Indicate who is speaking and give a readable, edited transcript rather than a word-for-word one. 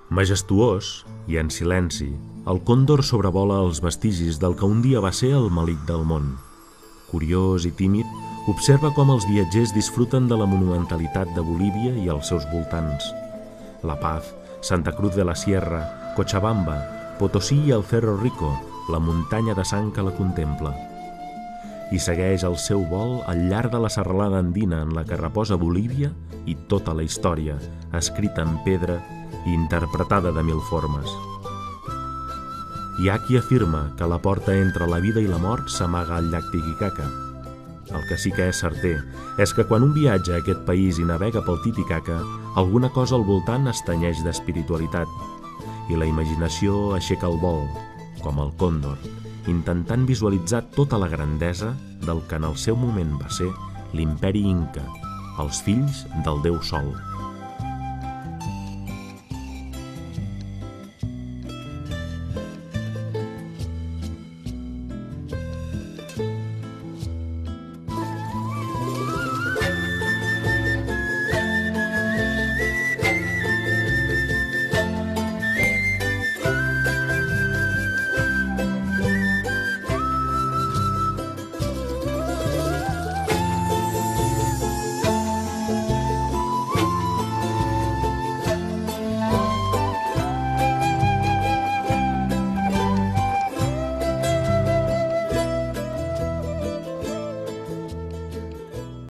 Speaker 1: Majestuós i en silenci, el còndor sobrevola els vestigis del que un dia va ser el melic del món. Curiós i tímid, observa com els viatgers disfruten de la monumentalitat de Bolívia i els seus voltants. La Paz, Santa Cruz de la Sierra, Cochabamba, Potosí i el Cerro Rico, la muntanya de sang que la contempla. I segueix el seu vol al llarg de la serralada andina en la que reposa Bolívia i tota la història, escrita en pedra i interpretada de mil formes. Hi ha qui afirma que la porta entre la vida i la mort s'amaga al llac Titicaca. El que sí que és certer és que quan un viatja a aquest país i navega pel Titicaca, alguna cosa al voltant es tenyeix d'espiritualitat i la imaginació aixeca el vol, com el còndor, intentant visualitzar tota la grandesa del que en el seu moment va ser l'imperi Inca, els fills del Déu Sol.